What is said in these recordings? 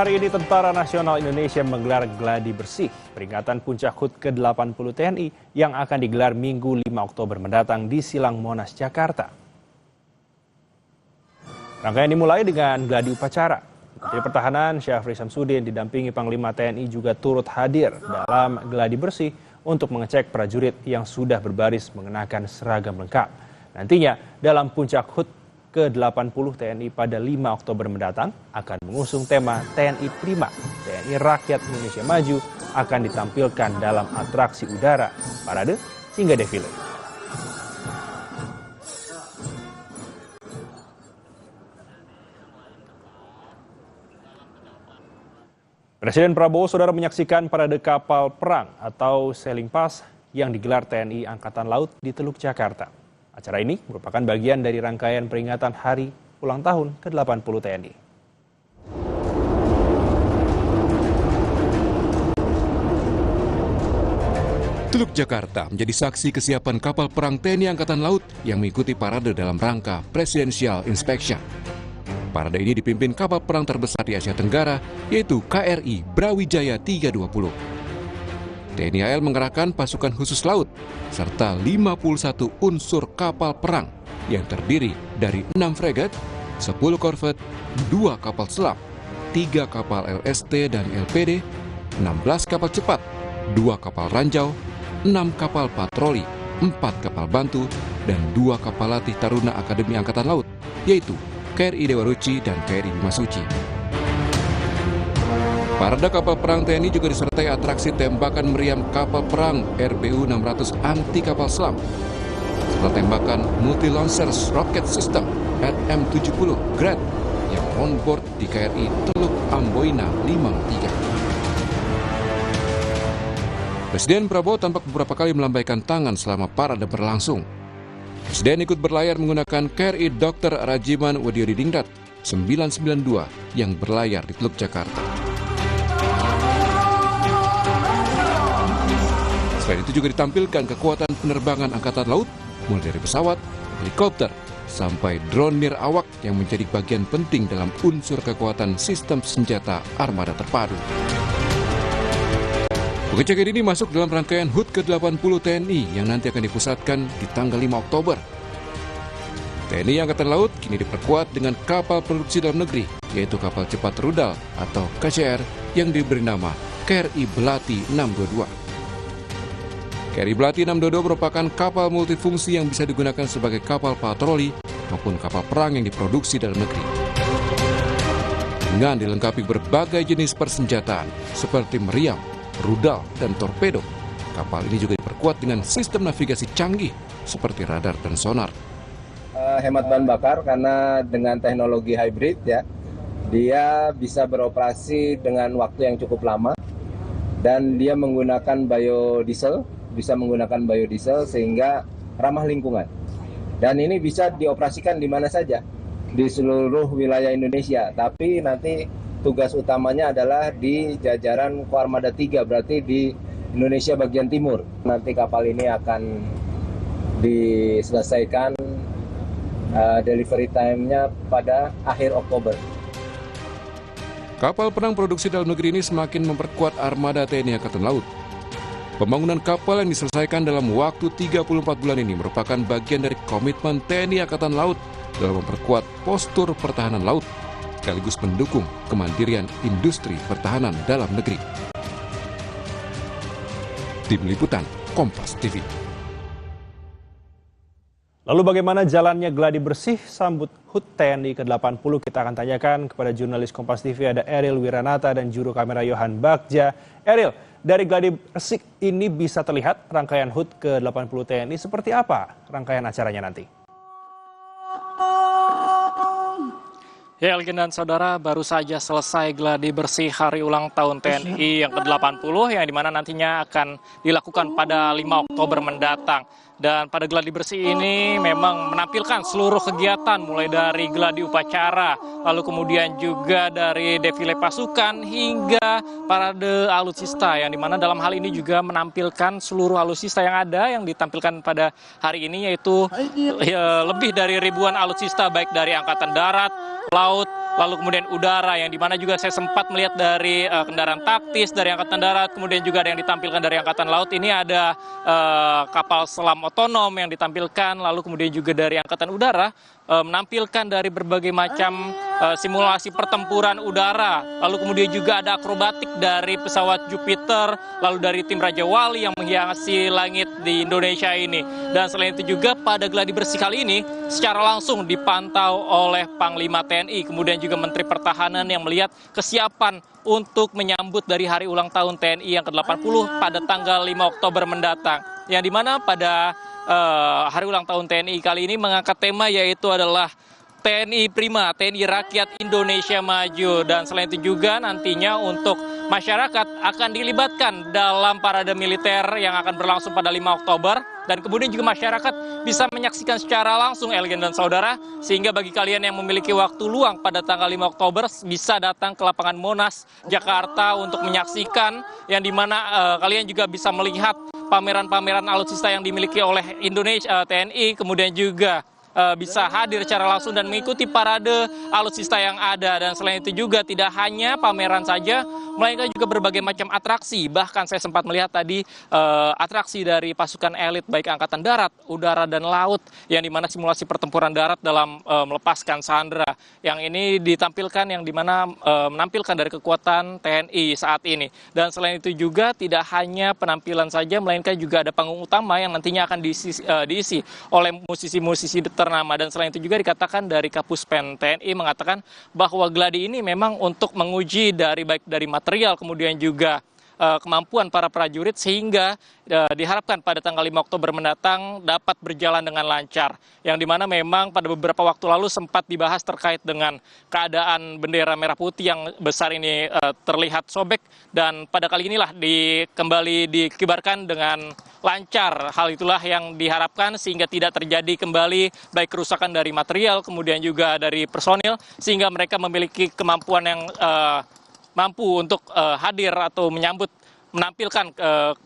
hari ini Tentara Nasional Indonesia menggelar gladi bersih peringatan puncak HUT ke-80 TNI yang akan digelar Minggu 5 Oktober mendatang di Silang Monas, Jakarta. Rangkaian dimulai dengan gladi upacara. Menteri Pertahanan Syafri Samsudin didampingi Panglima TNI juga turut hadir dalam gladi bersih untuk mengecek prajurit yang sudah berbaris mengenakan seragam lengkap. Nantinya dalam puncak HUT ke-80 TNI pada 5 Oktober mendatang akan mengusung tema TNI Prima, TNI Rakyat Indonesia Maju akan ditampilkan dalam atraksi udara, parade, hingga defile. Presiden Prabowo saudara menyaksikan parade kapal perang atau sailing pass yang digelar TNI Angkatan Laut di Teluk Jakarta. Acara ini merupakan bagian dari rangkaian peringatan Hari Ulang Tahun ke-80 TNI. Teluk Jakarta menjadi saksi kesiapan kapal perang TNI Angkatan Laut yang mengikuti parade dalam rangka Presidential Inspection. Parade ini dipimpin kapal perang terbesar di Asia Tenggara, yaitu KRI Brawijaya 320. TNI AL mengerahkan pasukan khusus laut serta 51 unsur kapal perang yang terdiri dari 6 fregat, 10 korvet, 2 kapal selam, 3 kapal LST dan LPD, 16 kapal cepat, 2 kapal ranjau, 6 kapal patroli, 4 kapal bantu, dan 2 kapal latih Taruna Akademi Angkatan Laut, yaitu KRI Dewa Ruci dan KRI Bimasuci. Parade kapal perang TNI juga disertai atraksi tembakan meriam kapal perang RBU-600 anti kapal selam, serta tembakan multi-launchers rocket system RM-70 Grad yang on-board di KRI Teluk Amboina 53. Presiden Prabowo tampak beberapa kali melambaikan tangan selama parade berlangsung. Presiden ikut berlayar menggunakan KRI Dr. Rajiman Wediodiningrat 992 yang berlayar di Teluk Jakarta. Selain itu juga ditampilkan kekuatan penerbangan Angkatan Laut, mulai dari pesawat, helikopter, sampai drone nirawak yang menjadi bagian penting dalam unsur kekuatan sistem senjata armada terpadu. Pengecekan ini masuk dalam rangkaian HUT ke-80 TNI yang nanti akan dipusatkan di tanggal 5 Oktober. TNI Angkatan Laut kini diperkuat dengan kapal produksi dalam negeri, yaitu kapal cepat rudal atau KCR yang diberi nama KRI Belati 622. KRI Belati 622 merupakan kapal multifungsi yang bisa digunakan sebagai kapal patroli maupun kapal perang yang diproduksi dalam negeri. Dengan dilengkapi berbagai jenis persenjataan seperti meriam, rudal, dan torpedo, kapal ini juga diperkuat dengan sistem navigasi canggih seperti radar dan sonar. Hemat bahan bakar karena dengan teknologi hybrid ya, dia bisa beroperasi dengan waktu yang cukup lama dan dia menggunakan biodiesel, bisa menggunakan biodiesel sehingga ramah lingkungan. Dan ini bisa dioperasikan di mana saja di seluruh wilayah Indonesia. Tapi nanti tugas utamanya adalah di jajaran Koarmada 3, berarti di Indonesia bagian timur. Nanti kapal ini akan diselesaikan delivery time-nya pada akhir Oktober. Kapal perang produksi dalam negeri ini semakin memperkuat armada TNI Angkatan Laut. Pembangunan kapal yang diselesaikan dalam waktu 34 bulan ini merupakan bagian dari komitmen TNI Angkatan Laut dalam memperkuat postur pertahanan laut, sekaligus mendukung kemandirian industri pertahanan dalam negeri. Tim Liputan, Kompas TV. Lalu bagaimana jalannya gladi bersih sambut HUT TNI ke-80? Kita akan tanyakan kepada jurnalis Kompas TV ada Eril Wiranata dan juru kamera Yohan Bagja. Eril, dari gladi bersih ini bisa terlihat rangkaian HUT ke-80 TNI seperti apa rangkaian acaranya nanti? Ya, Elgin dan saudara, baru saja selesai gladi bersih hari ulang tahun TNI yang ke-80 yang dimana nantinya akan dilakukan pada 5 Oktober mendatang. Dan pada gladi bersih ini memang menampilkan seluruh kegiatan mulai dari gladi upacara, lalu kemudian juga dari defile pasukan hingga parade alutsista yang dimana dalam hal ini juga menampilkan seluruh alutsista yang ada yang ditampilkan pada hari ini, yaitu lebih dari ribuan alutsista baik dari Angkatan Darat, Laut, lalu kemudian udara, yang dimana juga saya sempat melihat dari kendaraan taktis dari Angkatan Darat, kemudian juga ada yang ditampilkan dari Angkatan Laut. Ini ada kapal selam otonom yang ditampilkan, lalu kemudian juga dari Angkatan Udara menampilkan dari berbagai macam simulasi pertempuran udara, lalu kemudian juga ada akrobatik dari pesawat Jupiter, lalu dari tim Raja Wali yang menghiasi langit di Indonesia ini. Dan selain itu juga pada gladi bersih kali ini secara langsung dipantau oleh Panglima TNI, kemudian juga Menteri Pertahanan yang melihat kesiapan untuk menyambut dari hari ulang tahun TNI yang ke-80 pada tanggal 5 Oktober mendatang. Yang dimana pada hari ulang tahun TNI kali ini mengangkat tema yaitu adalah TNI Prima, TNI Rakyat Indonesia Maju. Dan selain itu juga nantinya untuk masyarakat akan dilibatkan dalam parade militer yang akan berlangsung pada 5 Oktober. Dan kemudian juga masyarakat bisa menyaksikan secara langsung, Elgen dan Saudara, sehingga bagi kalian yang memiliki waktu luang pada tanggal 5 Oktober bisa datang ke lapangan Monas, Jakarta untuk menyaksikan, yang dimana kalian juga bisa melihat pameran-pameran alutsista yang dimiliki oleh Indonesia TNI, kemudian juga bisa hadir secara langsung dan mengikuti parade alutsista yang ada. Dan selain itu juga tidak hanya pameran saja, melainkan juga berbagai macam atraksi. Bahkan saya sempat melihat tadi atraksi dari pasukan elit baik Angkatan Darat, Udara, dan Laut, yang dimana simulasi pertempuran darat dalam melepaskan sandera. Yang ini ditampilkan, yang dimana menampilkan dari kekuatan TNI saat ini. Dan selain itu juga tidak hanya penampilan saja, melainkan juga ada panggung utama yang nantinya akan diisi oleh musisi-musisi ternama. Dan selain itu juga dikatakan dari Kapuspen TNI mengatakan bahwa gladi ini memang untuk menguji baik dari material, kemudian juga kemampuan para prajurit, sehingga diharapkan pada tanggal 5 Oktober mendatang dapat berjalan dengan lancar. Yang dimana memang pada beberapa waktu lalu sempat dibahas terkait dengan keadaan bendera merah putih yang besar ini terlihat sobek, dan pada kali inilah kembali dikibarkan dengan lancar. Hal itulah yang diharapkan sehingga tidak terjadi kembali baik kerusakan dari material, kemudian juga dari personil, sehingga mereka memiliki kemampuan yang mampu untuk hadir atau menampilkan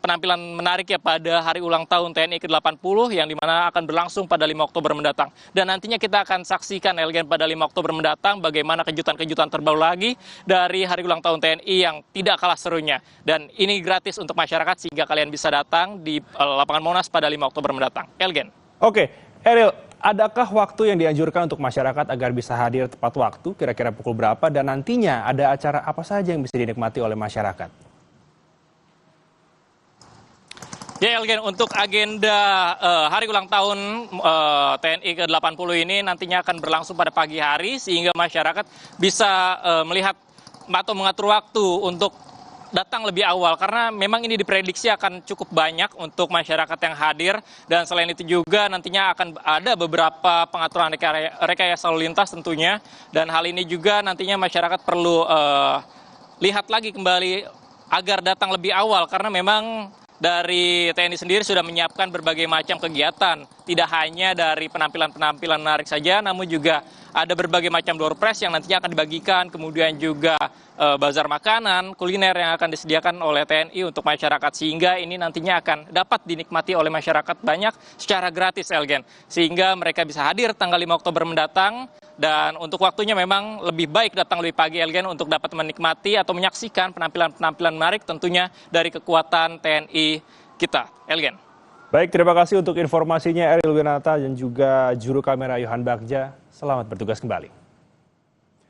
penampilan menarik ya pada hari ulang tahun TNI ke-80 yang dimana akan berlangsung pada 5 Oktober mendatang. Dan nantinya kita akan saksikan, Elgen, pada 5 Oktober mendatang bagaimana kejutan-kejutan terbaru lagi dari hari ulang tahun TNI yang tidak kalah serunya. Dan ini gratis untuk masyarakat sehingga kalian bisa datang di lapangan Monas pada 5 Oktober mendatang. Elgen. Oke, Eril, adakah waktu yang dianjurkan untuk masyarakat agar bisa hadir tepat waktu, kira-kira pukul berapa, dan nantinya ada acara apa saja yang bisa dinikmati oleh masyarakat? Ya, Elgen, untuk agenda hari ulang tahun TNI ke-80 ini nantinya akan berlangsung pada pagi hari, sehingga masyarakat bisa melihat atau mengatur waktu untuk datang lebih awal, karena memang ini diprediksi akan cukup banyak untuk masyarakat yang hadir. Dan selain itu juga nantinya akan ada beberapa pengaturan rekayasa lalu lintas tentunya, dan hal ini juga nantinya masyarakat perlu lihat lagi kembali agar datang lebih awal, karena memang dari TNI sendiri sudah menyiapkan berbagai macam kegiatan, tidak hanya dari penampilan-penampilan menarik saja, namun juga ada berbagai macam door prize yang nantinya akan dibagikan, kemudian juga bazar makanan, kuliner yang akan disediakan oleh TNI untuk masyarakat, sehingga ini nantinya akan dapat dinikmati oleh masyarakat banyak secara gratis, Elgen, sehingga mereka bisa hadir tanggal 5 Oktober mendatang. Dan untuk waktunya memang lebih baik datang lebih pagi, Elgen, untuk dapat menikmati atau menyaksikan penampilan-penampilan menarik tentunya dari kekuatan TNI kita, Elgen. Baik, terima kasih untuk informasinya Eril Winata dan juga juru kamera Yohan Bagja. Selamat bertugas kembali.